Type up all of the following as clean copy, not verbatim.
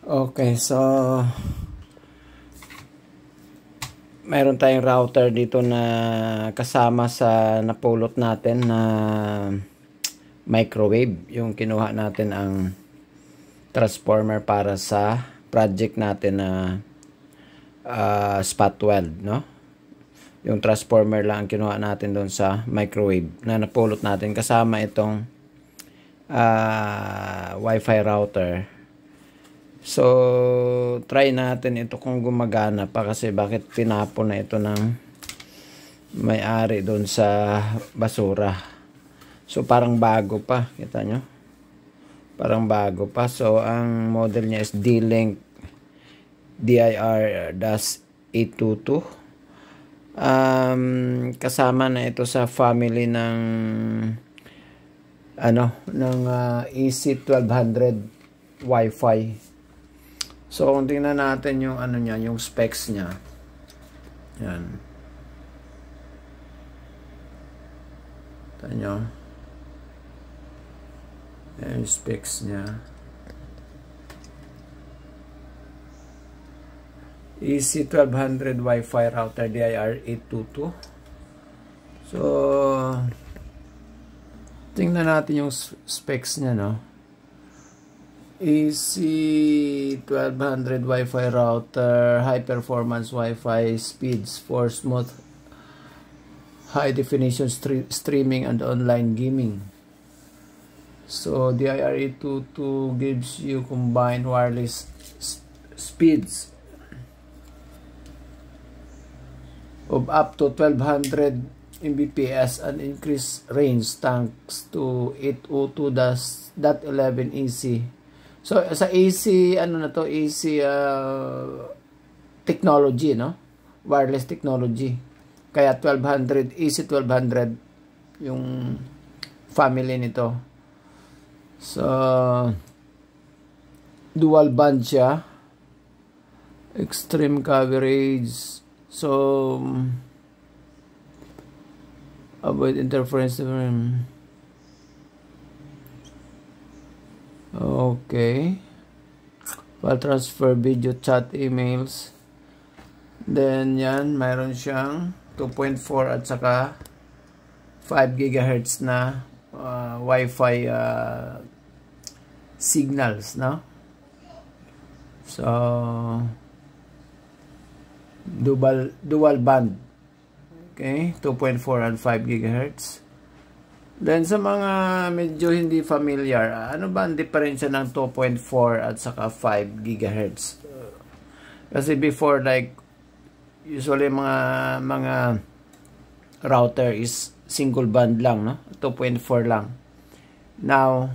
Okay, so mayroon tayong router dito na kasama sa napulot natin na microwave. Yung kinuha natin ang transformer para sa project natin na spot weld, no? Yung transformer lang ang kinuha natin doon sa microwave na napulot natin kasama itong Wi-Fi router. So, try natin ito kung gumagana pa kasi bakit pinapon na ito ng may-ari doon sa basura. So, parang bago pa. Kita nyo? Parang bago pa. So, ang model niya is D-Link DIR-822. Kasama na ito sa family ng EC1200 Wi-Fi. So, kung tingnan natin yung niya, yung specs niya. Yan. Ito nyo. Yan yung specs niya. EC1200 Wi-Fi router DIR-822. So, tingnan natin yung specs niya, no? EC1200 Wi-Fi router, high performance Wi-Fi speeds for smooth high definition streaming and online gaming. So DIR-822 gives you combined wireless speeds of up to 1200 Mbps and increased range thanks to 802.11 EC. So sa AC AC technology, no? Wireless technology. Kaya 1200 AC 1200 yung family nito. So dual band siya. Extreme coverage. So avoid interference. Okay. File transfer, video, chat, emails. Then yan, mayroon siyang 2.4 at saka 5 GHz na Wi-Fi signals, no? So dual band. Okay, 2.4 and 5 GHz. Then sa mga medyo hindi familiar, ano ba ang diferensya ng 2.4 at saka 5 GHz? Kasi before, like usually mga router is single band lang, no? 2.4 lang. Now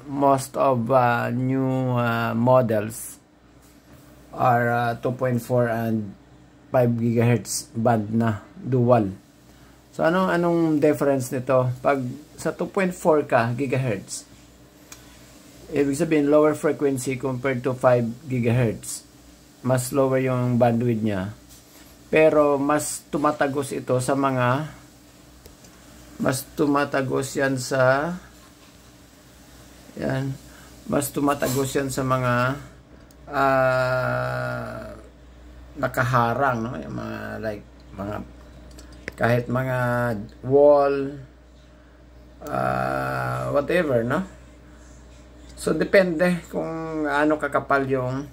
most of new models are 2.4 and 5 GHz band na dual. So, anong difference nito? Pag sa 2.4 GHz, ibig sabihin, lower frequency compared to 5 GHz. Mas lower yung bandwidth niya. Pero, mas tumatagos ito sa mga, mas tumatagos yan sa mga nakaharang, no? Yung mga, kahit mga wall, whatever, no? So, depende kung ano kakapal yung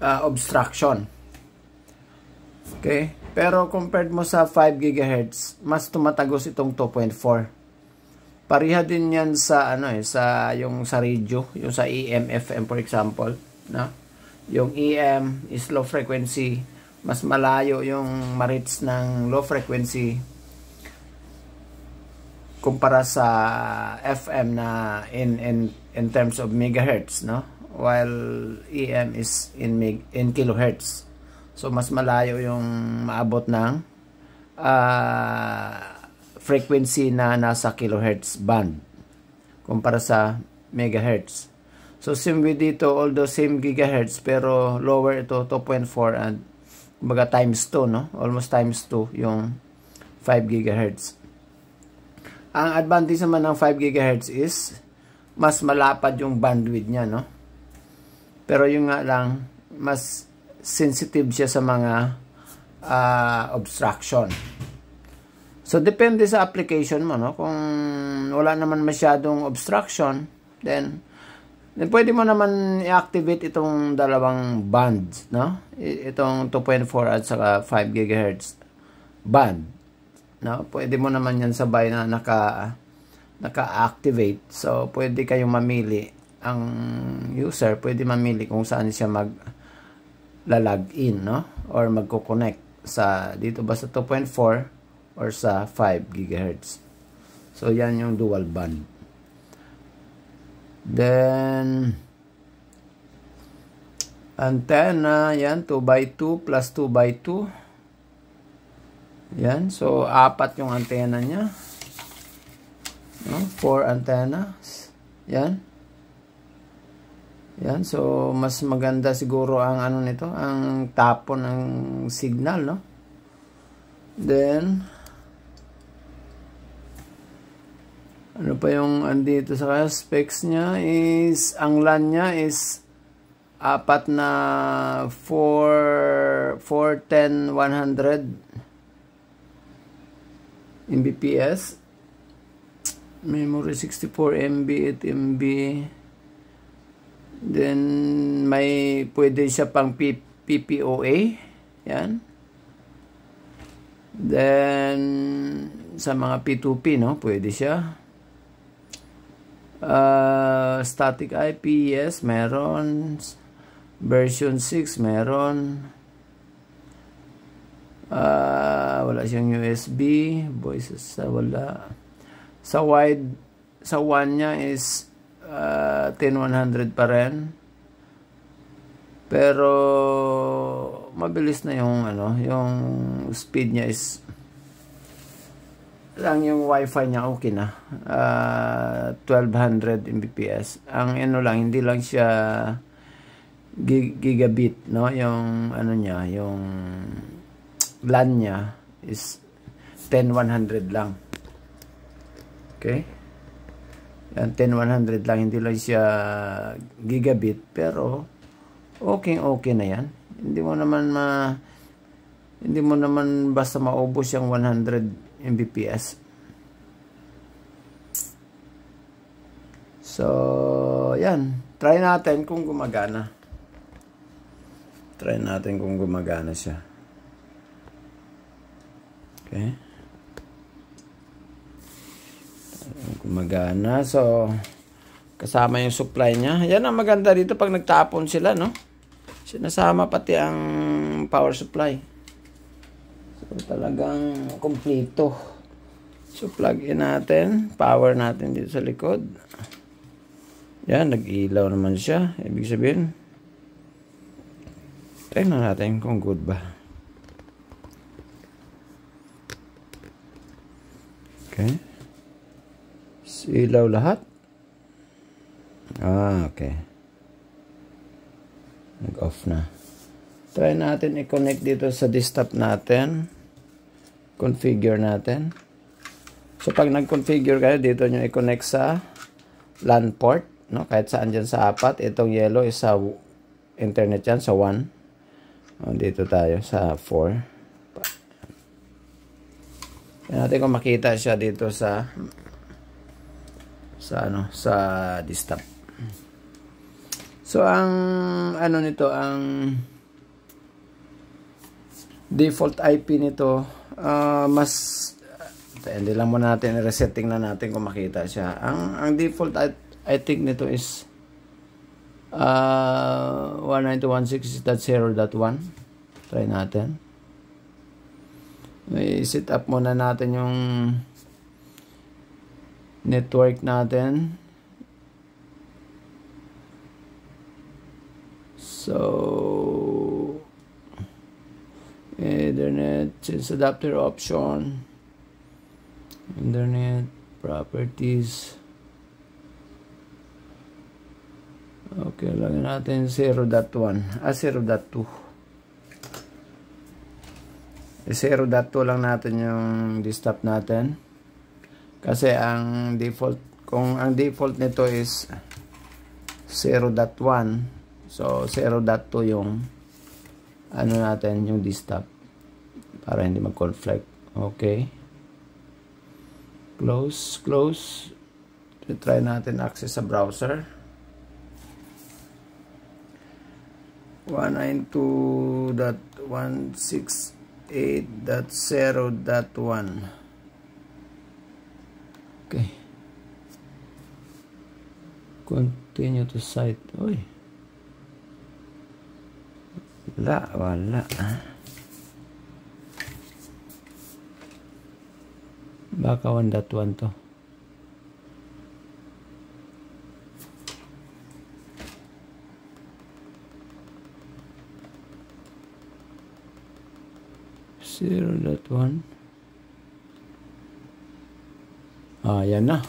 obstruction. Okay? Pero, compared mo sa 5 GHz, mas tumatagos itong 2.4. Pariha din yan sa, sa radio, yung sa EM, FM, for example, no? Yung EM is low frequency, mas malayo yung ma-reach ng low frequency kumpara sa FM na in terms of megahertz, no? While EM is in kilohertz. So mas malayo yung maabot ng frequency na nasa kilohertz band kumpara sa megahertz. So same with dito, although same gigahertz pero lower ito, 2.4 and kumbaga times 2, no? Almost times 2 yung 5 GHz. Ang advantage naman ng 5 GHz is mas malapad yung bandwidth niya, no? Pero yung nga lang, mas sensitive siya sa mga obstruction. So, depende sa application mo, no? Kung wala naman masyadong obstruction, then pwede mo naman i-activate itong dalawang bands, no? Itong 2.4 at saka 5 GHz band, no? Pwede mo naman yan sabay na naka-activate. So, pwede kayong mamili. Ang user, pwede mamili kung saan siya mag-log-in, no? Or magko-connect sa, dito ba sa 2.4 or sa 5 GHz. So, yan yung dual band. Then, antenna, yan, 2x2 plus 2x2. Yan, so, 4 yung antenna niya. No? 4 antennas. Yan. Yan, so, mas maganda siguro ang ano nito, ang tapon ng signal, no? Then, ano pa yung andito sa specs niya is, ang LAN niya is 4 na 410-100 Mbps. Memory 64 MB, 8 MB. Then, may pwede siya pang PPOA. Yan. Then, sa mga P2P, no? Pwede siya. Static IP, yes, meron. Version 6, meron. Wala siyang USB. Voices, wala. Sa wide, sa WAN niya is 10100 pa rin. Pero mabilis na yung ano, yung speed niya is lang, yung wifi niya okay na. 1200 Mbps. Ang ano lang, hindi lang siya gigabit, no? Yung ano niya, yung LAN niya is 10100 lang. Okay? Yan, 10100 lang, hindi lang siya gigabit, pero okay na yan. Hindi mo naman basta maubos yung 100 Mbps. So, yan. Try natin kung gumagana. Try natin kung gumagana siya. Okay. Gumagana. So, kasama yung supply niya. Yan ang maganda dito pag nagtapon sila, no? Sinasama pati ang power supply. So, talagang kompleto. So, plug in natin. Power natin dito sa likod. Yan, nag-ilaw naman siya. Ibig sabihin, tingnan natin kung good ba. Okay. Ilaw lahat. Okay. Nag-off na. Try natin i-connect dito sa desktop natin. Configure natin. So, pag nag-configure kayo, dito nyo i-connect sa LAN port, no? Kahit saan dyan sa 4. Itong yellow is sa internet yan, sa 1. Dito tayo sa 4. Yan natin kung makita siya dito sa desktop. So, ang ano nito, ang default IP nito, hindi lang muna natin, resetting na natin kung makita siya. Ang default I think nito is 192.168.0.1. Try natin. I-set up muna natin yung network natin. So, Ethernet, sense adapter option, Internet, properties. Okay, lagyan natin 0.1, 0.2. 0.2 lang natin yung desktop natin. Kasi ang default Kung ang default nito is 0.1, so 0.2 yung ano natin, yung desktop, para hindi mag-conflict. Okay. Close. Try natin access sa browser. 192.168.0.1. Okay. Continue to site. Uy. Wala. Baka 1.1 to. Yan na.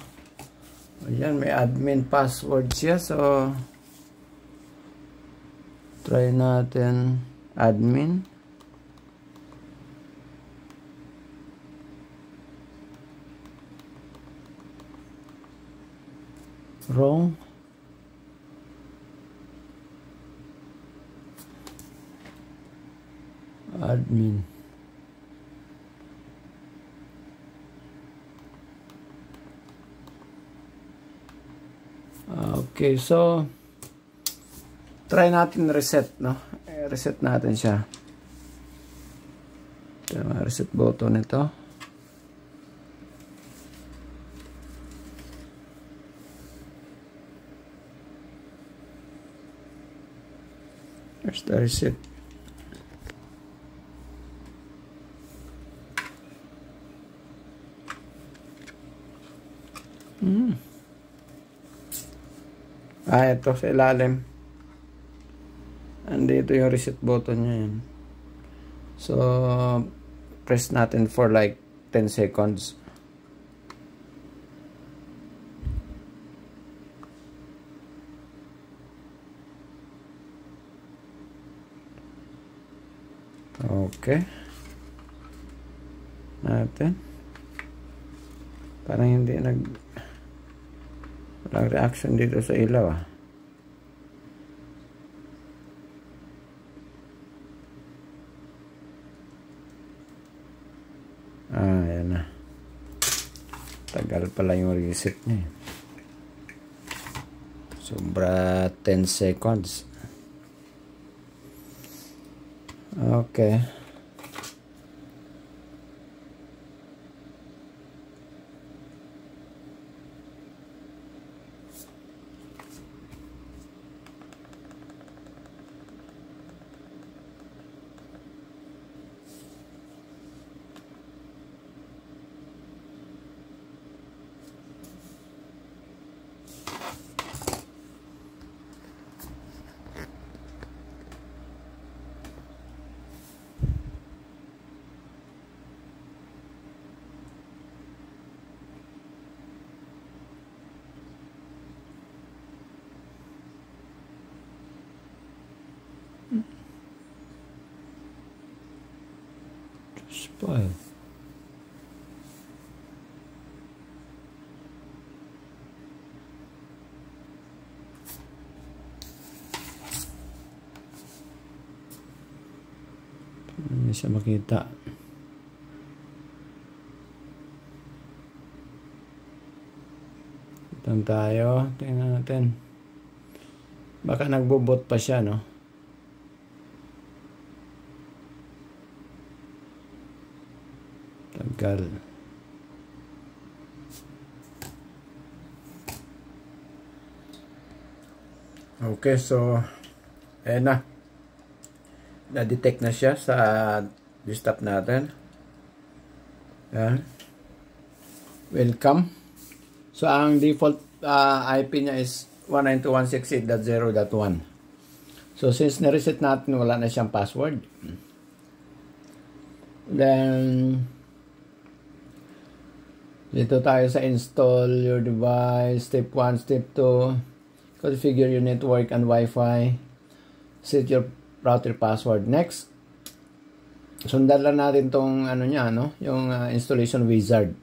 Ayan, may admin password siya. So, try natin admin. Wrong. Admin. Okay, so try natin reset, no? Reset natin siya. Ito, reset button ito. There's the reset. Ito sa ilalim. Andito yung reset button niya yun. So, press natin for like 10 seconds. Okay. Natin. Parang hindi walang reaction dito sa ilaw, ah. Ayan na. Tagal pala yung reset niya. Sobra 10 seconds. Okay. Spoil. Hindi siya makita. Itang tayo. Tingnan natin. Baka nagbubot pa siya, no? Tagal. Okay, so ayan na. Na-detect na siya sa desktop natin. Ayan. Welcome. So, ang default IP niya is 192.168.0.1. So, since na-reset natin, wala na siyang password. Then, dito tayo sa install your device, step 1, step 2, configure your network and Wi-Fi, set your router password. Next, sundan lang natin tong ano niya, no? Yung installation wizard.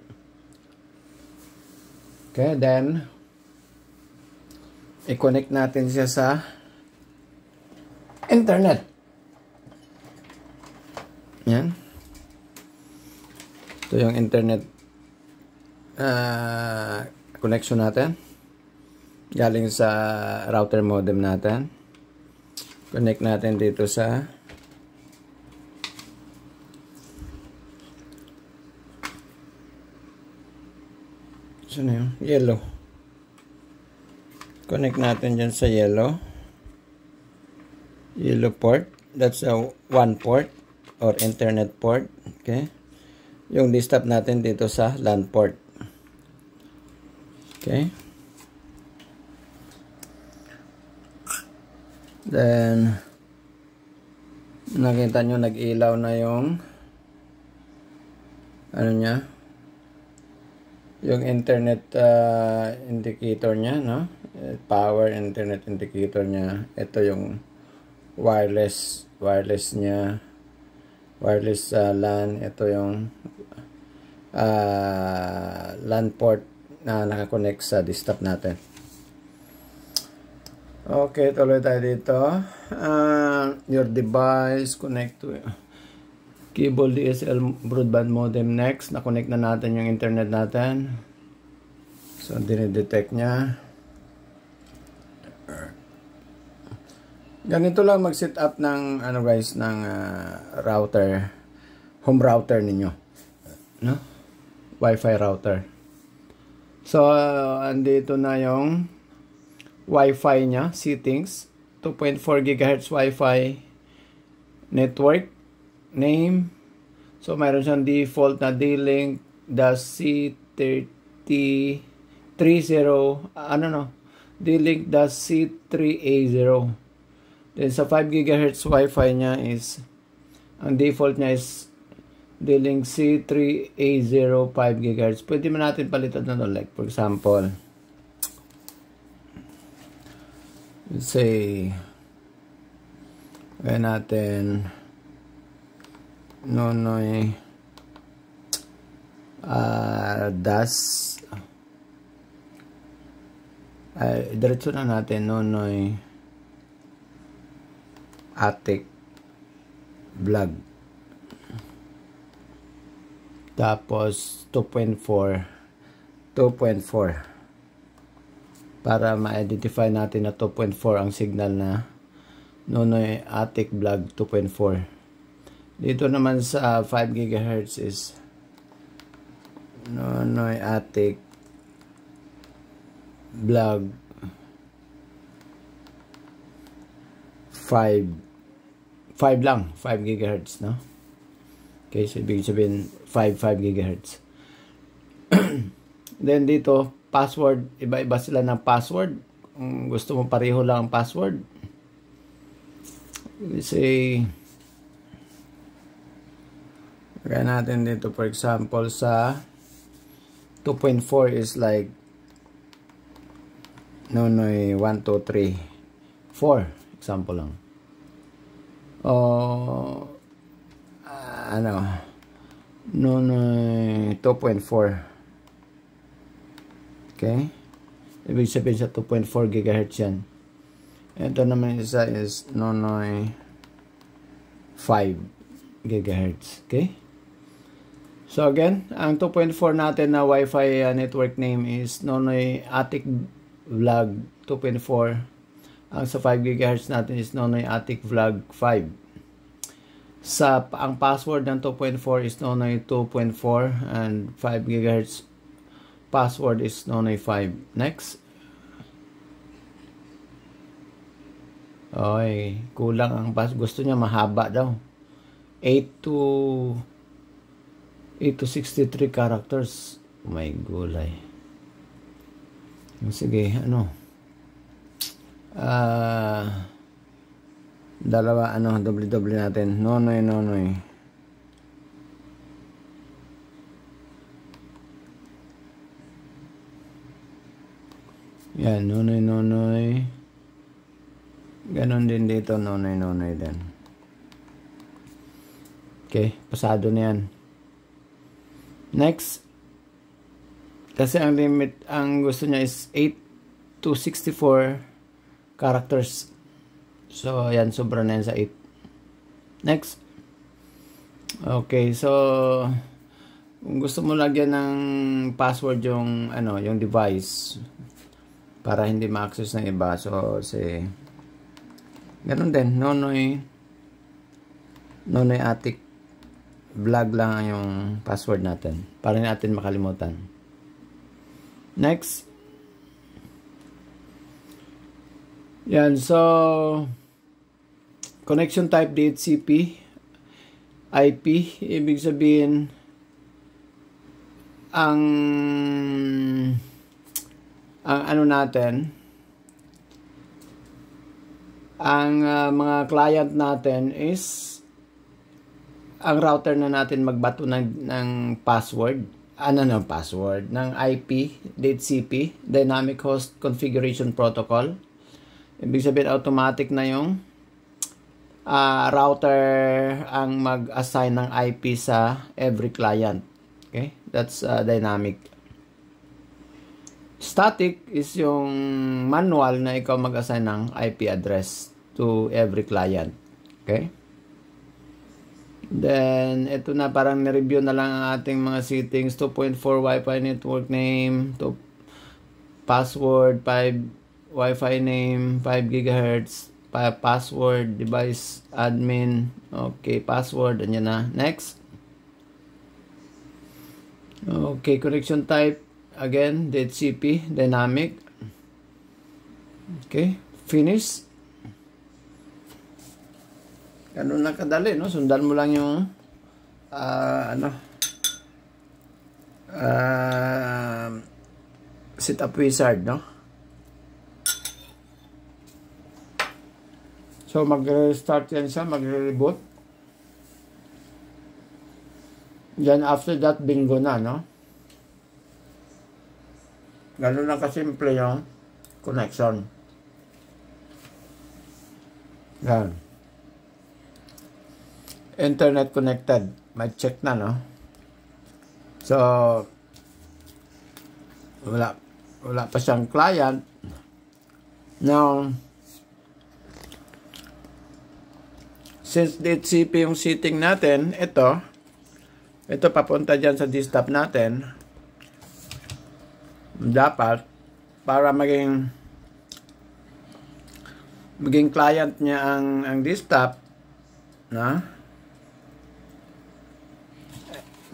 Okay, then i-connect natin siya sa internet. Yan. Ito yung internet connection natin. Galing sa router modem natin. Connect natin dito sa saan yun? Yellow. Connect natin dyan sa yellow port. That's a one port or internet port. Okay. Yung desktop natin dito sa LAN port. Okay. Then nakita nyo nag-ilaw na yung ano niya, yung internet indicator niya, no? Power internet indicator niya. Ito yung wireless niya, wireless LAN. Ito yung LAN port na nakakonect sa desktop natin. Okay, tuloy tayo dito. Your device connect to cable DSL broadband modem. Next, na-connect na natin yung internet natin. So, dinidetect niya. Ganito lang mag-set up ng ano guys, ng router, home router ninyo, no? Wi-Fi router. So, andito na yung Wi-Fi niya, settings, 2.4 GHz Wi-Fi network, name. So, mayroon siyang default na D-Link C30, D-Link C3A0. Then, sa 5 GHz Wi-Fi niya is, ang default niya is D-Link C3A0 5 GHz. Pwede man natin palitan na like, for example, let's say, gaya natin, Nonoy diretso na natin, Nonoy Attic Vlog. Tapos 2.4 para ma-identify natin na 2.4 ang signal na Nonoy Attic Vlog 2.4. Dito naman sa 5 GHz is Nonoy Attic Vlog 5 lang, 5 GHz, no? Okay, so ibig sabihin 5 GHz. Then dito, password, iba-iba sila ng password. Kung gusto mo pareho lang ang password, let's say, kaya natin dito, for example, sa 2.4 is like Nonoy 1, 2, 3, 4. Example lang. O, Nonoy 2.4. Okay? Ibig sabihin sa 2.4 GHz yan. Ito naman isa is Nonoy 5 GHz. Okay? So again, ang 2.4 natin na Wi-Fi network name is Nonoy Attic Vlog 2.4. Ang sa 5 GHz natin is Nonoy Attic Vlog 5. Ang password ng 2.4 is Nonoy 2.4 and 5 GHz password is Nonoy 5. Next. Oy, kulang ang gusto niya mahaba daw. 8 to 63 characters. Oh my gulay. Sige, dalawa, double natin. Nonoy. Yan, Nonoy. Ganon din dito, Nonoy din. Okay, pasado na yan. Next, Kasi ang limit, ang gusto niya is 8 to 64 characters. So, ayan, sobra na yan sa 8. Next. Okay, so kung gusto mo lagyan ng password yung yung device para hindi ma-access ng iba. So, ganun din, Nonoy Attic vlog lang yung password natin para hindi natin makalimutan. Next. Yan, so connection type DHCP IP, ibig sabihin ang ano natin, ang mga client natin is ang router na natin magbato ng password, password ng IP, DHCP, Dynamic Host Configuration Protocol. Ibig sabihin automatic na yung router ang mag-assign ng IP sa every client. Okay? That's dynamic. Static is yung manual na ikaw mag-assign ng IP address to every client. Okay? Then, ito na, parang na-review na lang ang ating mga settings. 2.4 Wi-Fi network name, to password, 5 Wi-Fi name, 5 GHz, password, device admin, okay, password, andyan na. Next. Okay, connection type, again, DHCP, dynamic. Okay, finish. Ganun na kadali, no? Sundan mo lang yung setup wizard, no? So, mag-restart yan siya, mag-reboot. Then, after that, bingo na, no? Ganun na kasimple yung connection. Yan. Internet connected. May check na, no? So, wala pa siyang client. Now, since DHCP yung setting natin, ito papunta dyan sa desktop natin. Dapat, para maging client niya ang desktop, na?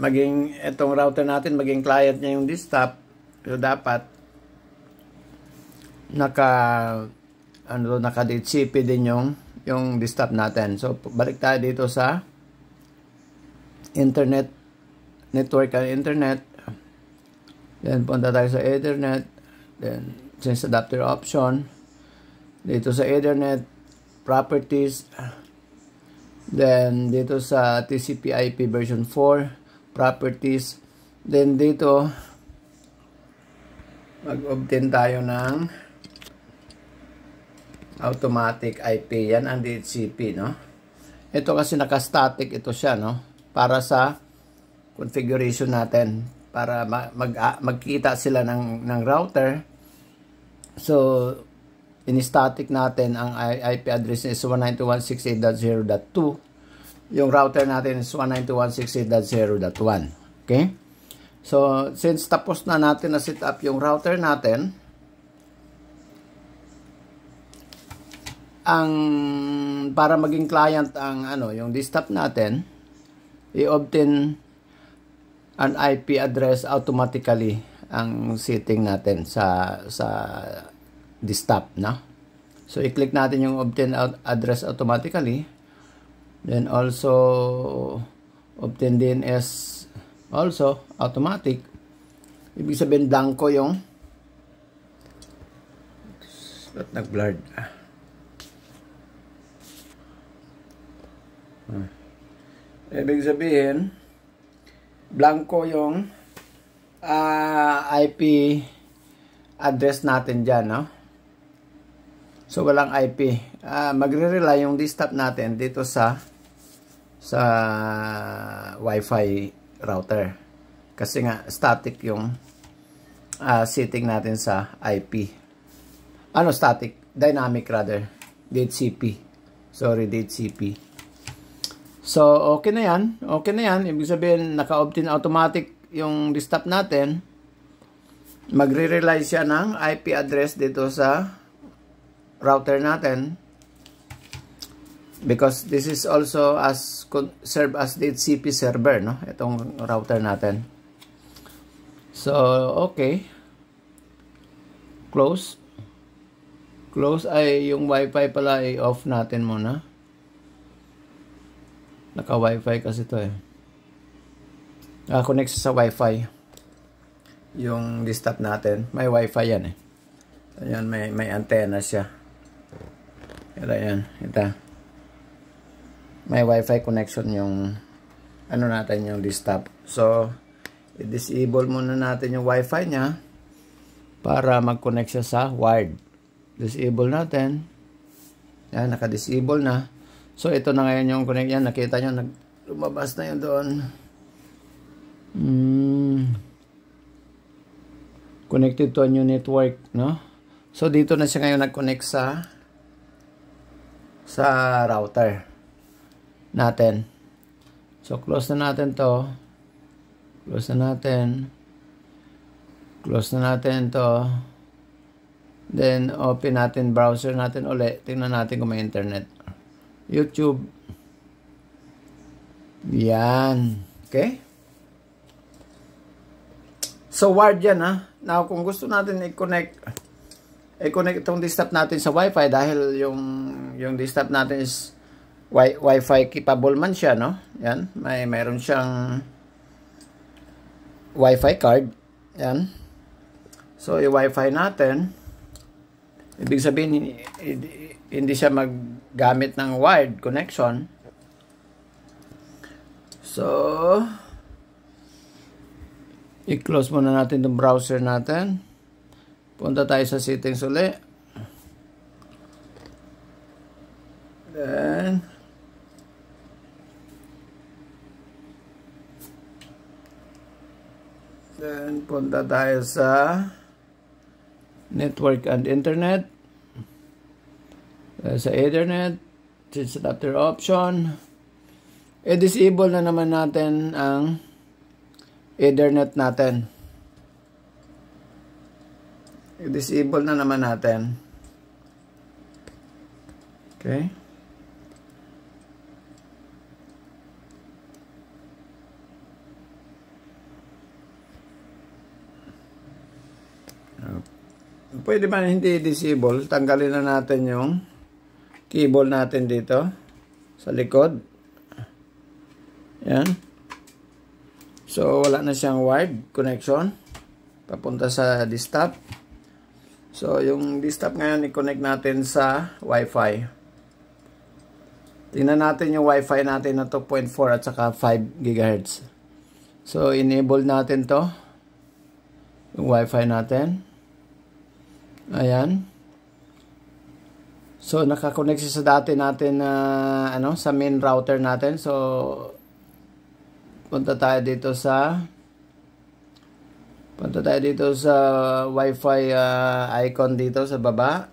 Itong router natin, maging client niya yung desktop. So, dapat, naka-DHCP din yung desktop natin. So, balik tayo dito sa internet, network and internet. Then, punta tayo sa Ethernet. Then, sense adapter option. Dito sa Ethernet, properties. Then, dito sa TCP IP version 4, properties. Then, dito, mag-obtain tayo ng automatic IP. Yan ang DHCP, no? Ito kasi naka-static ito siya, no? Para sa configuration natin. Para magkita sila ng router. So, in-static natin ang IP address is 192.168.0.2. Yung router natin is 192.168.0.1. Okay? So, since tapos na natin na set up yung router natin, para maging client ang yung desktop natin, i-obtain an IP address automatically ang setting natin sa desktop, no? So, i-click natin yung obtain address automatically. Then, also, obtain DNS also, automatic. Ibig sabihin, blanco yung nag-blurred. Ibig sabihin, blanco yung IP address natin dyan, no? So, walang IP. Magre-rely yung desktop natin dito sa Wi-Fi router. Kasi nga, static yung setting natin sa IP. Static. Dynamic rather. DHCP. Sorry, DHCP. So, okay na yan. Okay na yan. Ibig sabihin, naka-opt-in automatic yung desktop natin. Magre-rely siya ng IP address dito sa router natin. Because this is also serve as DHCP server, no? Itong router natin. So, okay. Close. Close ay yung Wi-Fi pala ay off natin muna. Naka-Wi-Fi kasi to eh. Connect sa Wi-Fi. Yung desktop natin. May Wi-Fi yan eh. Ayan, may antenna siya. Ayan, ito. May Wi-Fi connection yung natin yung desktop. So, i-disable muna natin yung Wi-Fi niya para mag-connect siya sa wired. Disable natin. Yan, naka-disable na. So, ito na ngayon yung connect yan. Nakita nyo, lumabas na yun doon. Connected to a new network, no? So, dito na siya ngayon nag-connect sa router natin. So, close na natin to. Close na natin. Close na natin to. Then, open natin browser natin ulit. Tingnan natin kung may internet. YouTube. Yan. Okay? So, wired yan ha. Now, kung gusto natin i-connect itong desktop natin sa Wi-Fi dahil yung desktop natin is Wi-Fi capable man siya, no? Yan. Mayroon siyang Wi-Fi card. Yan. So, i-Wi-Fi natin. Ibig sabihin, hindi siya maggamit ng wired connection. So, i-close muna natin itong browser natin. Punta tayo sa settings ulit. Then, punta tayo sa network and internet. Sa Ethernet, switch adapter option. I-disable na naman natin ang Ethernet natin. I-disable na naman natin. Okay. Pwede man hindi disable, tanggalin na natin yung cable natin dito sa likod. Yan. So, wala na siyang wired connection papunta sa desktop. So, yung desktop ngayon i-connect natin sa Wi-Fi. Tingnan natin yung Wi-Fi natin na 2.4 at saka 5 GHz. So, enable natin to. Yung Wi-Fi natin. Ayan. So, nakakonect siya sa dati natin na sa main router natin. So, punta tayo dito sa Wi-Fi icon dito sa baba.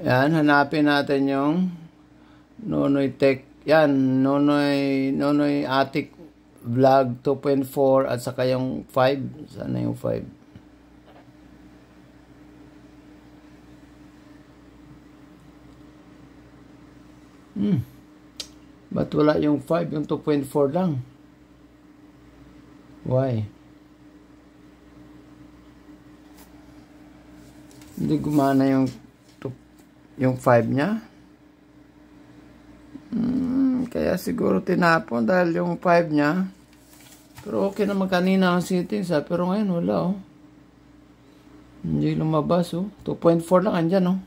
Yan, hanapin natin yung Nonoy Tech. Yan, Nonoy Attic Vlog 2.4 at saka yung 5. Sana yung 5? Ba't wala yung 5? Yung 2.4 lang. Why? Hindi gumana yung 5 niya. Kaya siguro tinapon dahil yung 5 niya. Pero okay naman kanina ang settings pero ngayon wala Hindi lumabas 2.4 lang andyan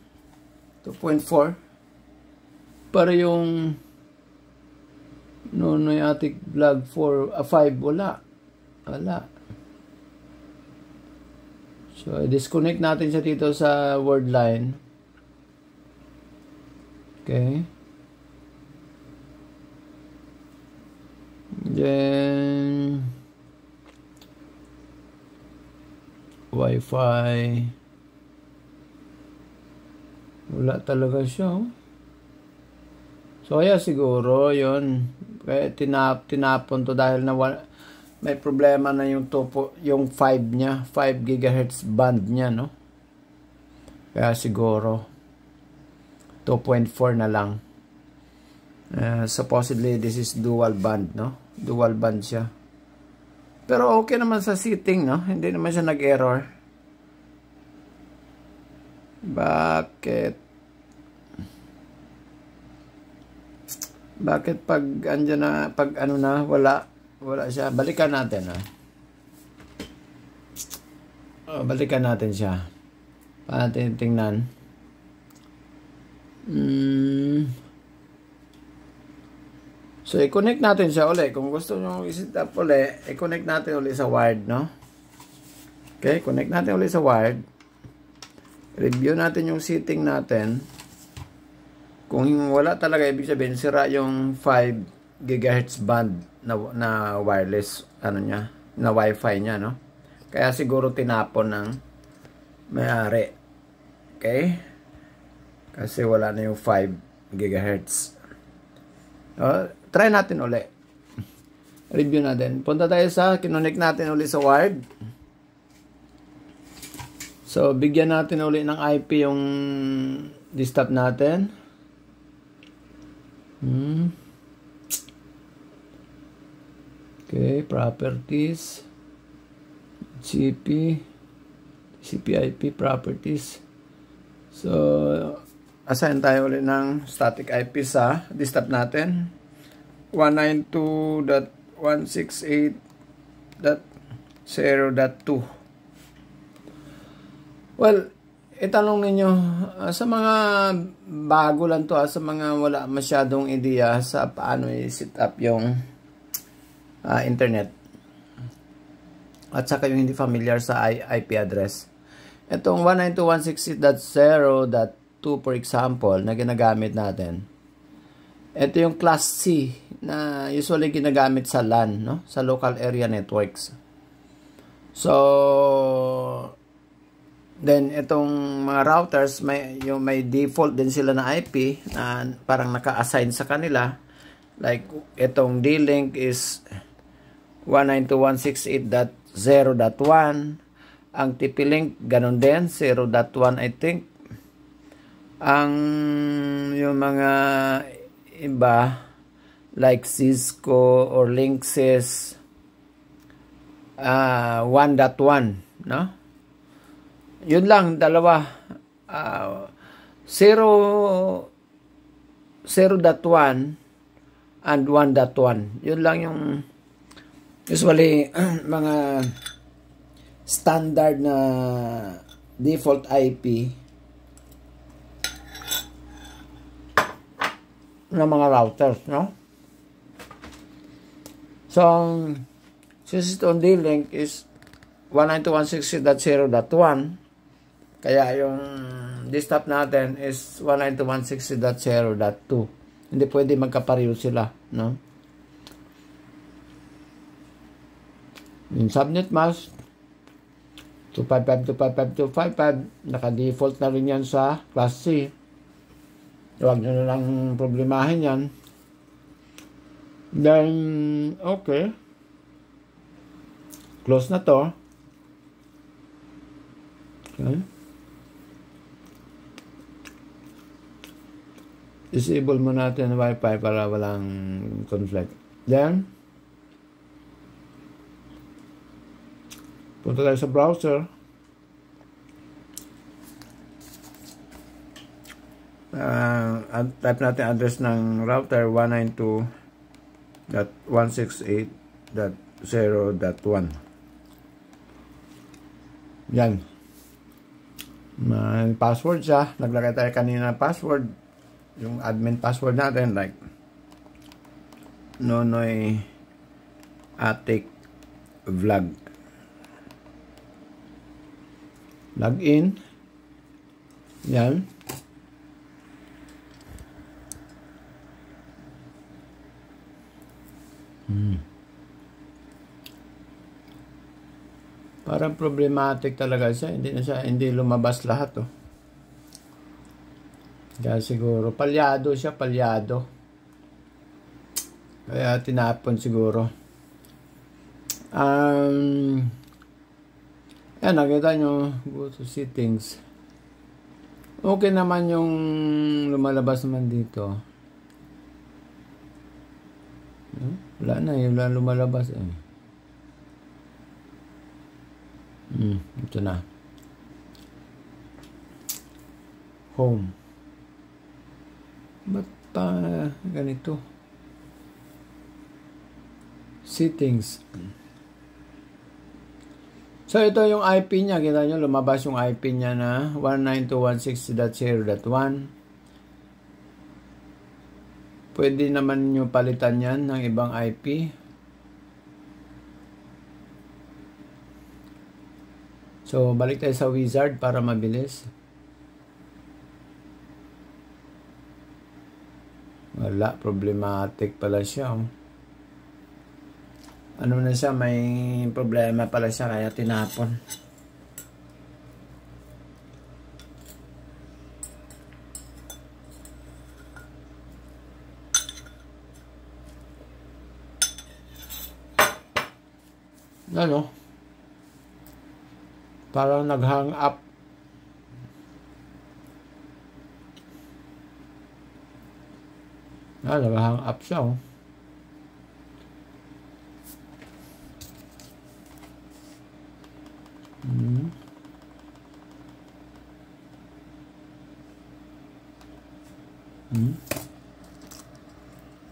2.4. Para yung Nonoy Attic Vlog 5 wala. So, disconnect natin siya dito sa word line. Okay. Then, Wi-Fi. Wala talaga siya. Oh. So, kaya siguro, yun. Kaya tinapon to dahil na may problema na yung 5 niya. 5 GHz band niya, no? Kaya siguro, 2.4 na lang. Supposedly, this is dual band, no? Dual band siya. Pero okay naman sa setting, no? Hindi naman siya nag-error. Bakit pag andyan na, pag ano na, wala siya. Balikan natin, ha? Balikan natin siya. Paano natin tingnan? So, i-connect natin siya ulit. Kung gusto nyo i-set up ulit, i-connect natin ulit sa wired, no? Okay, connect natin ulit sa wired. Review natin yung setting natin. Kung wala talaga, ibig sabihin, sira yung 5 GHz band na wireless, ano niya, na Wi-Fi niya, no? Kaya siguro tinapon ng may-ari. Okay? Kasi wala na yung 5 GHz. Try natin ulit. Review natin. Punta tayo sa, kinonect natin ulit sa wired. So, bigyan natin ulit ng IP yung desktop natin. Okay, properties. CP/IP properties. So, assign tayo ulit ng static IP sa desktop natin. 192.168.0.2. Well, itanong ninyo, sa mga bago lang to, sa mga wala masyadong idea sa paano i-set up yung internet. At saka yung hindi familiar sa IP address. Itong 192.168.0.2 for example, na ginagamit natin. Ito yung class C na usually ginagamit sa LAN, no? Sa local area networks. So, then itong mga routers, may default din sila na IP na parang naka-assign sa kanila. Like itong D-Link is 192.168.0.1. Ang TP-Link ganun din, 0.1 I think. Ang yung mga iba like Cisco or Linksys 1.1, no? Yun lang, dalawa. 0.1 and 1.1. Yun lang yung usually mga standard na default IP ng mga routers, no? So, since itong D-Link is 192.168.0.1, kaya yung desktop natin is 192.168.0.2. Hindi pwede magkapareho sila, no? Yung subnet mask 255.255.255, naka-default na rin yan sa class C. Huwag nyo na lang problemahin yan. Then, okay. Close na to. Okay. Disable mo natin Wi-Fi para walang conflict. Then, punta tayo sa browser. Type natin address ng router 192.168.0.1. Yan. May password siya. Naglagay tayo kanina ng password. Yung admin password natin like Nonoy Attic Vlog. Login. Yan. Parang problematic talaga siya. Hindi lumabas lahat, oh. Kaya siguro, palyado siya, palyado. Kaya tinapon siguro. Yan, nakita nyo, go to settings. Okay naman yung lumalabas naman dito. Wala na, yung lumalabas, eh. Ito na. Home. Ba't pa ganito? Settings. So, ito yung IP niya. Kita nyo, lumabas yung IP niya na 192.160.0.1. Pwede naman nyo palitan yan ng ibang IP. So, balik tayo sa wizard para mabilis. Wala, problematic pala siya. Ano na siya, may problema pala siya kaya tinapon. Ano? Parang nag-hang up. Nag-hang up siya, oh.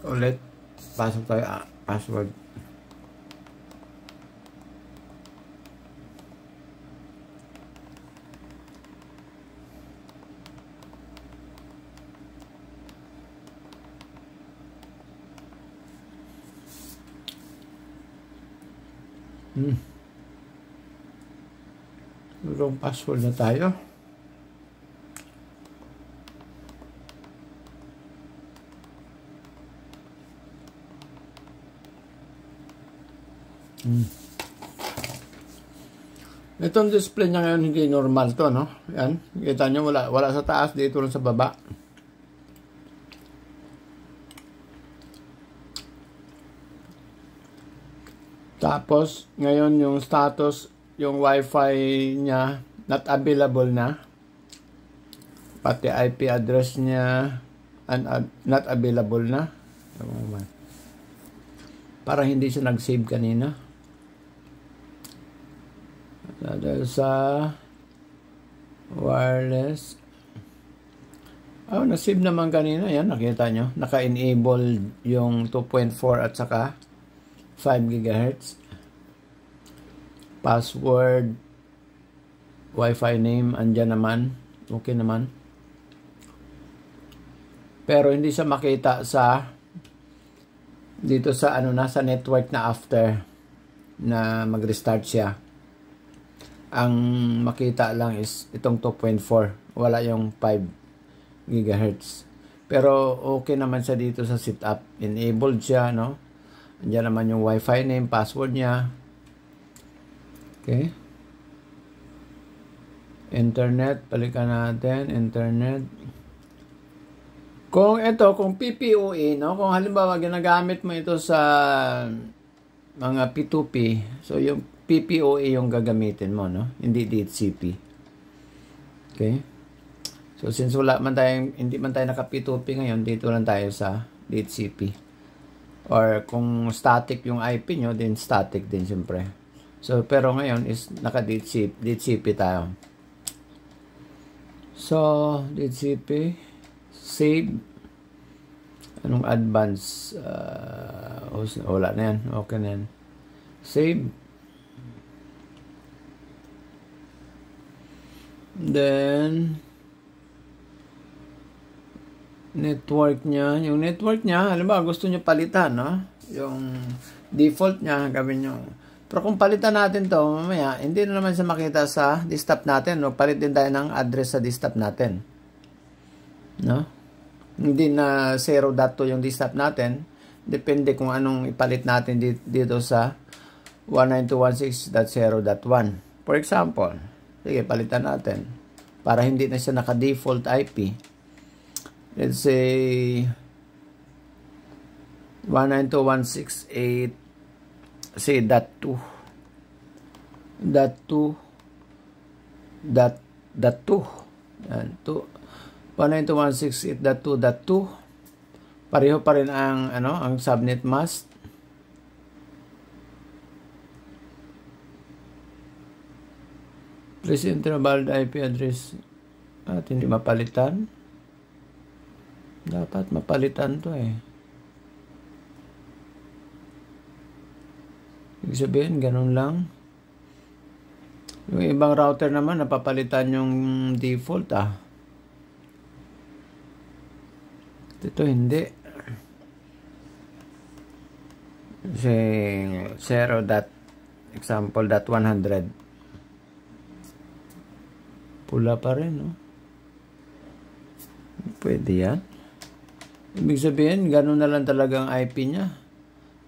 Ulit. Pasok tayo, password. Wrong password na tayo. Itong display niya ngayon hindi normal to, no? Yan, kita nyo wala sa taas, dito lang sa baba. Tapos ngayon yung status, yung wifi niya not available na. Pati IP address niya not available na. Parang hindi siya nag-save kanina. Dahil sa wireless. Na-save naman kanina. Yan, nakita nyo. Naka-enable yung 2.4 at saka 5 GHz. Password, Wi-Fi name, andyan naman. Okay naman. Pero hindi siya makita sa dito sa sa network na after na mag-restart siya. Ang makita lang is itong 2.4. Wala yung 5 GHz. Pero okay naman siya dito sa setup. Enabled siya, no? Andiyan naman yung Wi-Fi name, password niya. Okay. Internet, balikan natin. Internet. Kung PPOE, no? Kung halimbawa ginagamit mo ito sa mga P2P, so yung PPOE yung gagamitin mo, no? Hindi DHCP. Okay? So, since hindi man tayo naka P2P ngayon, dito lang tayo sa DHCP. Or kung static yung IP nyo, then static din siyempre. So, pero ngayon is naka DHCP tayo. So, DHCP, save. Anong advance? Wala na yan. Okay na yan. Save. Then, network niya. Yung network niya, halimbawa gusto niyo palitan, no? Yung default niya, gawin niyo. Pero kung palitan natin to, mamaya, hindi na naman siya makita sa desktop natin. No? Palit din tayo ng address sa desktop natin. No? Hindi na 0.2 yung desktop natin. Depende kung anong ipalit natin dito sa 192.168.0.1. For example, sige, palitan natin para hindi na siya naka-default IP. Let's say 192.168, say .2. Yan, 192.168.2.2. Pareho pa rin ang ang subnet mask. Please enter a valid IP address. At hindi mapalitan. Dapat mapalitan to eh. Ibig sabihin, ganun lang. Yung ibang router naman, napapalitan yung default Ito hindi. Kasi 0.example.100. Pula pa rin, no? Pwede yan. Ibig sabihin, ganun na lang talaga ang IP niya.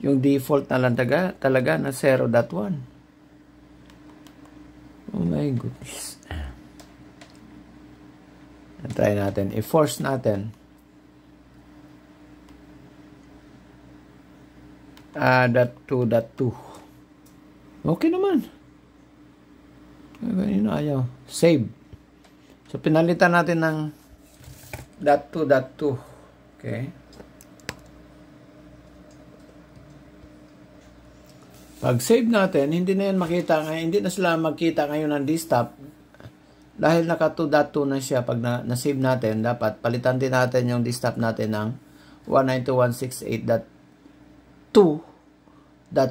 Yung default na lang talaga na 0.1. Oh my goodness. Try natin. I-force natin. .2.2. Okay naman. Ganyan ayaw. Save. So, pinalitan natin ng .2.2. Okay. Pag save natin, hindi na yan makita ngayon, hindi na sila magkita ngayon ng desktop dahil naka 2.2 na siya. Pag na-save natin, dapat palitan din natin yung desktop natin ng 192.168.2.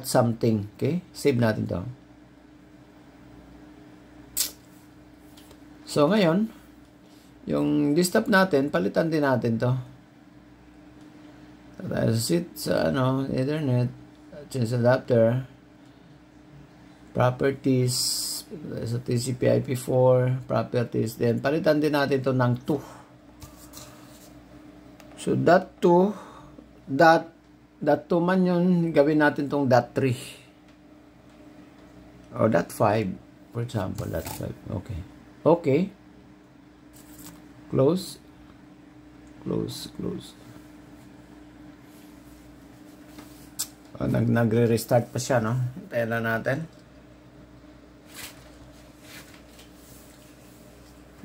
something. Okay? Save natin to. So, ngayon, yung desktop natin, palitan din natin to. Sit sa Ethernet, change adapter, properties, sa TCP IP4, properties, then palitan din natin to ng 2. So, .2 man yun, gawin natin tong .3 or .5, for example, .5. Okay. Okay. Close. Nagre-restart pa siya, no? Hintayin na natin.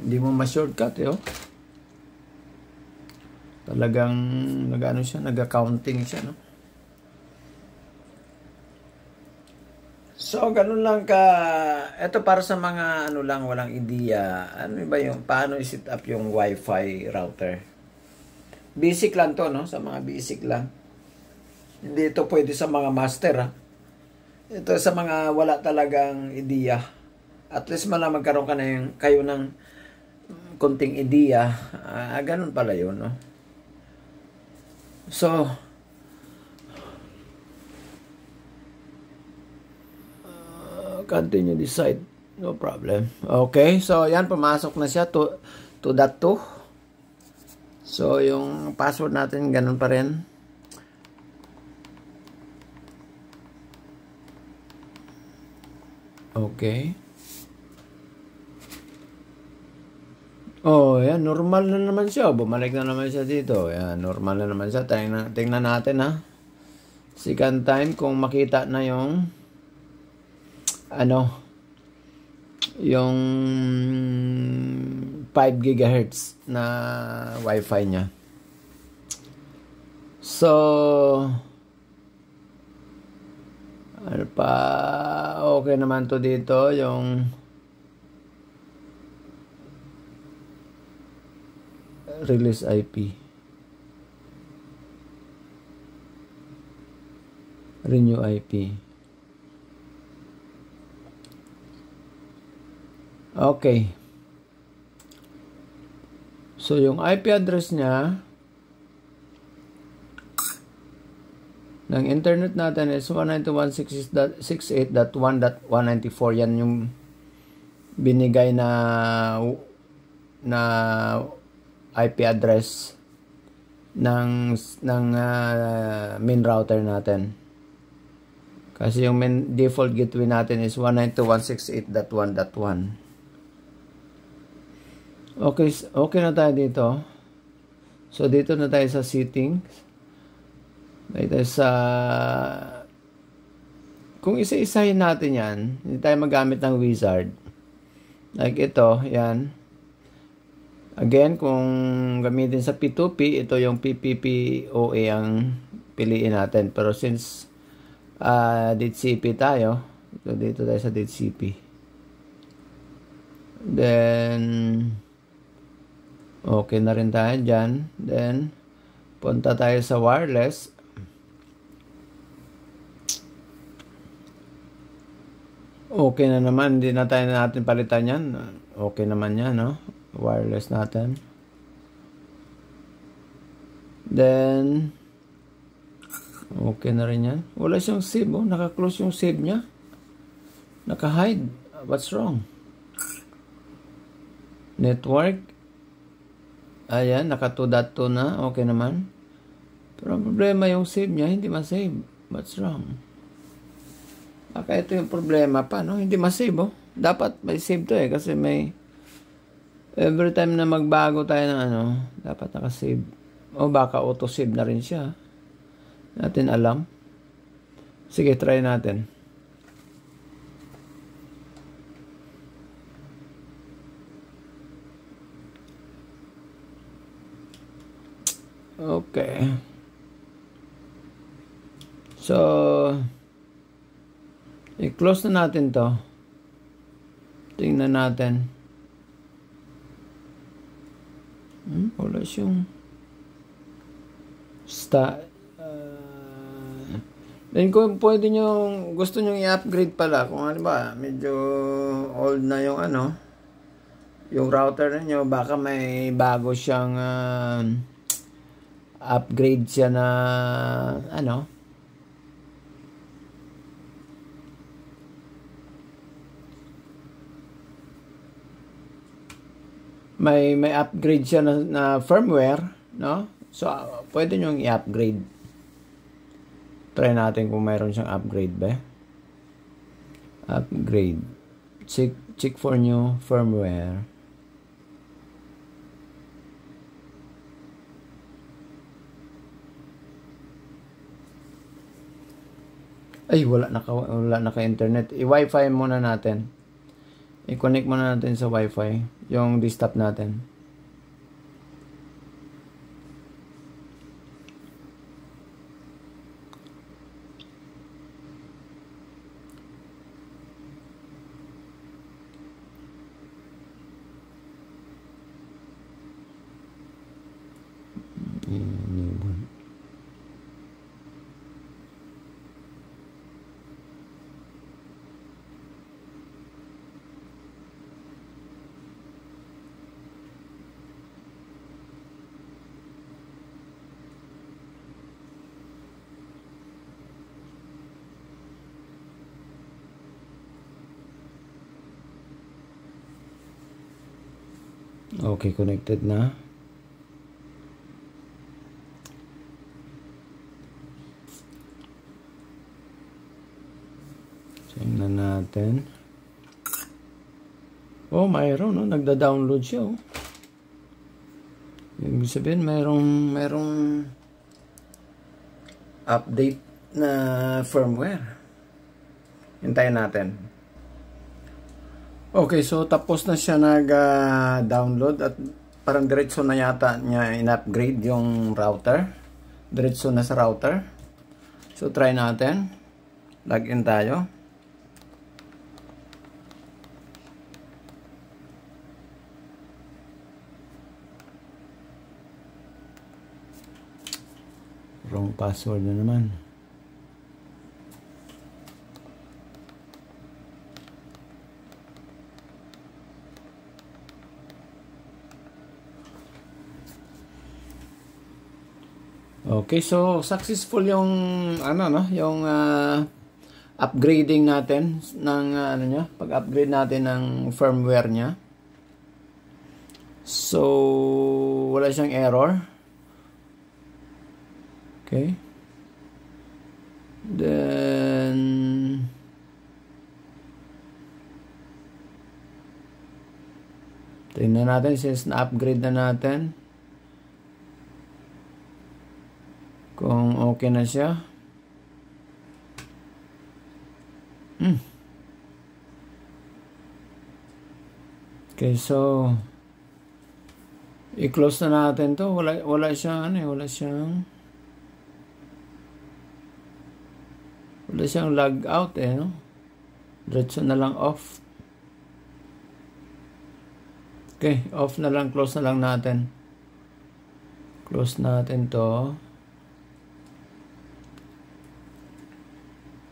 Hindi mo ma-shortcut, Talagang nag-accounting siya, no? So, ganun lang ito para sa mga walang idea. Ano ba yung, paano i-set up yung Wi-Fi router? Basic lang to, no? Sa mga basic lang. Hindi ito pwede sa mga master, Ito sa mga wala talagang idea. At least magkaroon kayo ng konting idea. Ganun pala yun, no? So, continue this side. No problem. Okay, so yan, pumasok na siya to .2. So, yung password natin, ganun pa rin. Okay. Oh, yan. Normal na naman siya. Bumalik na naman siya dito. Yan. Normal na naman siya. Tingnan natin, Second time, kung makita na yung yung 5 GHz na Wi-Fi niya. So, okay naman to dito, yung release IP, renew IP. Okay. So, yung IP address niya ng internet natin is 192.168.1.194. Yan yung binigay na IP address ng main router natin. Kasi yung default gateway natin is 192.168.1.1. Okay na tayo dito. So, dito na tayo sa settings. Dito sa... Kung isa-isahin natin yan, hindi tayo magamit ng wizard. Like ito, yan. Again, kung gamitin sa P2P, ito yung PPPoA ang piliin natin. Pero since DHCP tayo, dito tayo sa DHCP. Then, okay na rin tayo dyan. Then, punta tayo sa wireless. Okay na naman, hindi na tayo natin palitan yan. Okay naman yan, no? Wireless natin. Then, okay na rin yan. Wala siyang save, oh. Naka-close yung save niya. Naka-hide. What's wrong? Network. Ayan, naka 2.2 na. Okay naman. Pero ang problema yung save niya, hindi ma-save. What's wrong? Baka ito yung problema pa, no? Hindi ma-save, oh. Dapat may save to eh. Kasi may... Every time na magbago tayo ng ano, dapat naka-save. O baka auto-save na rin siya. Natin alam. Sige, try natin. Okay. So... I-close na natin to. Tingnan natin. Wala siyang then kung pwede nyo, gusto nyo i-upgrade pala, kung ano ba, medyo old na yung ano, yung router niyo, baka may bago siyang upgrade siya na ano, may upgrade siya na firmware, no? So, pwede nyo i-upgrade. Try natin kung mayroon siyang upgrade ba. Upgrade. Check for new firmware. Ay, wala naka-internet. I-Wi-Fi muna natin. I-connect muna natin sa Wi-Fi yung desktop natin. Okay, connected na. Tingnan natin. Oh, mayroon, no? Nagda-download siya, oh. Ibig sabihin, mayroong update na firmware. Hintayin natin. Okay, so tapos na siya nag-download at parang diretso na yata niya in-upgrade yung router. Diretso na sa router. So, try natin. Login tayo. Wrong password na naman. Okay, so successful yung yung upgrading natin ng pag-upgrade natin ng firmware niya. So wala siyang error. Okay. Then Tingnan natin since na-upgrade na natin. Kung okay na siya. Okay, so i-close na natin to. Wala siyang wala siyang log out no? Diretso na lang off. Okay, off na lang, close na lang natin. Close natin to.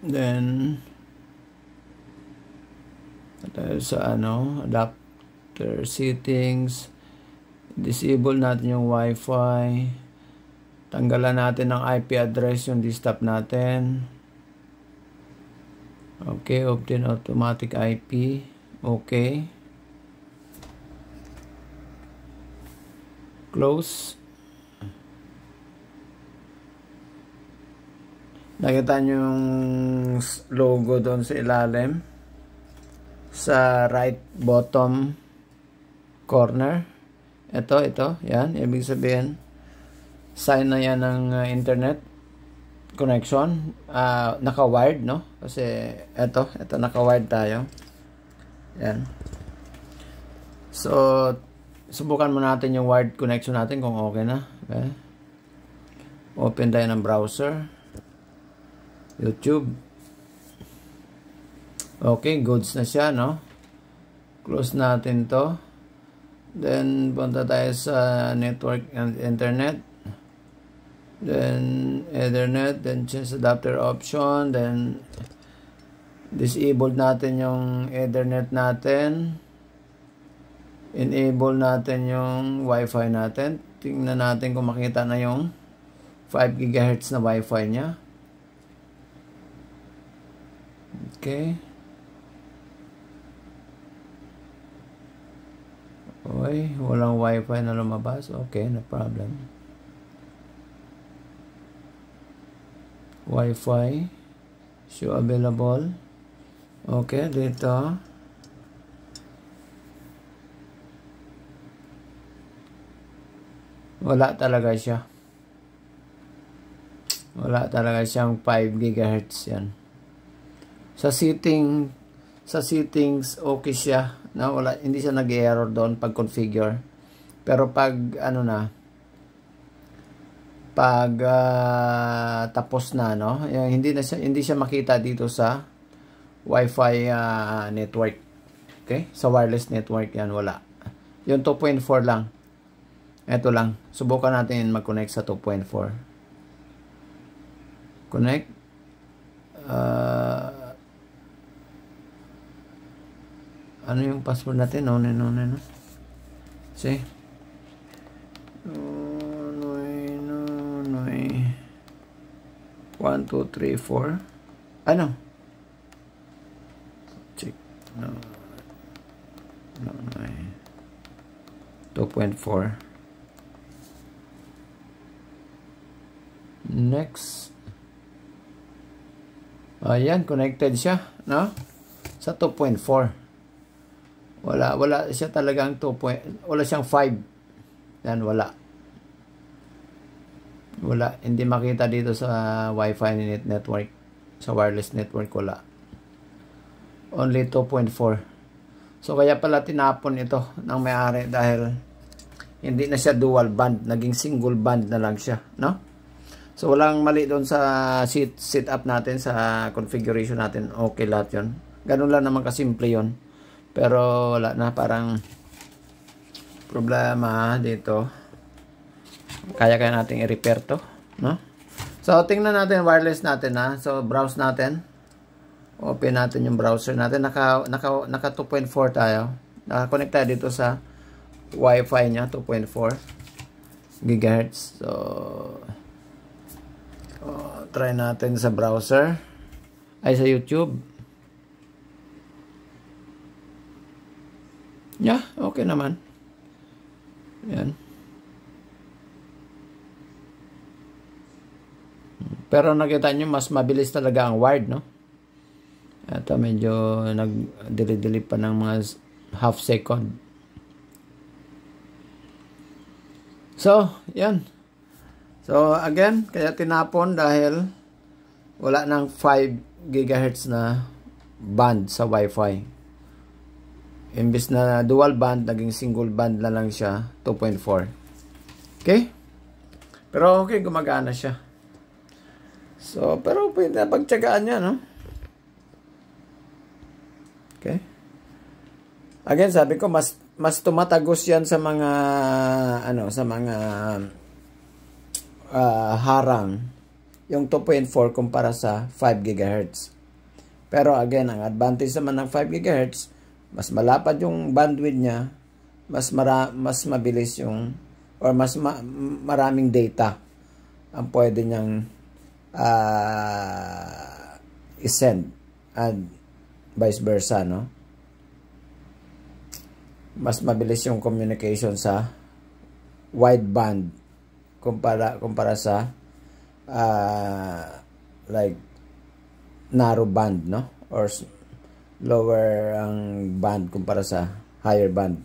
Then tayo sa adapter settings. Disable natin yung Wi-Fi. Tanggalan natin ng IP address yung desktop natin. Okay, obtain automatic IP. Okay. Close. Nakita nyo yung logo doon sa ilalim. Sa right bottom corner. Ito. Yan. Ibig sabihin, sign na yan ng internet connection. Naka-wired, no? Kasi ito naka-wired tayo. Yan. So, subukan mo natin yung wired connection natin kung okay na. Okay. Open tayo ng browser. YouTube. Okay, goods na siya, no? Close natin to. Then, punta tayo sa network and internet. Then, Ethernet. Then, change adapter option. Then, disable natin yung Ethernet natin. Enable natin yung Wi-Fi natin. Tingnan natin kung makita na yung 5 GHz na Wi-Fi niya. Okay. Okay, walang Wi-Fi na lumabas. Okay, no problem. Wi-Fi. Show available. Okay, dito. Wala talaga siya. Wala talaga siyang 5 GHz yan. Sa settings okay siya, no? Hindi siya nag-error doon pag configure. Pero pag tapos na, no? Hindi siya makita dito sa Wi-Fi network. Okay? Sa wireless network yan wala. Yung 2.4 lang. Ito lang. Subukan natin mag-connect sa 2.4. Connect. Ano yung password natin? No. See? 1, 2, 3, 4. Ano? Check. No. 2.4. Next. Ayan, connected siya, no? Sa 2.4. Wala siya talagang wala siyang 5. Yan, wala. Hindi makita dito sa Wi-Fi network. Sa wireless network, wala. Only 2.4. So, kaya pala tinapon ito ng may-ari dahil hindi na siya dual band. Naging single band na lang siya, no? So, walang mali doon sa setup natin, sa configuration natin. Okay lahat yun. Ganun lang naman kasimple yun. Pero wala na, parang problema dito. Kaya natin i-repair to, no? So, tingnan natin wireless natin, ha. So, browse natin. Open natin yung browser natin. Naka 2.4 tayo. Naka-connect tayo dito sa Wi-Fi niya, 2.4 GHz. So, try natin sa browser. Ay, sa YouTube. Yeah, okay naman. Yan. Pero nakita nyo, mas mabilis talaga ang wired, no? Ito medyo nag-delay pa ng mga half second. So, yan. So, again, kaya tinapon dahil wala nang 5 GHz na band sa Wi-Fi. Imbis na dual band, naging single band na lang siya, 2.4. Okay? Pero okay, gumagana siya. So, pero pwede na pagtsagaan niya, no? Okay? Again, sabi ko, mas tumatagos yan sa mga, sa mga harang, yung 2.4 kumpara sa 5 GHz. Pero again, ang advantage naman ng 5 GHz, mas malapad yung bandwidth niya, mas mabilis yung, or maraming data ang pwede niyang i-send, and vice versa, no? Mas mabilis yung communication sa wideband kumpara sa like narrow band, no? Or lower ang band kumpara sa higher band.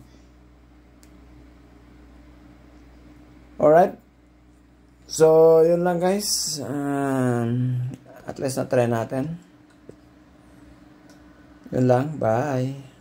Alright. So, yun lang guys. At least na try natin. Yun lang. Bye.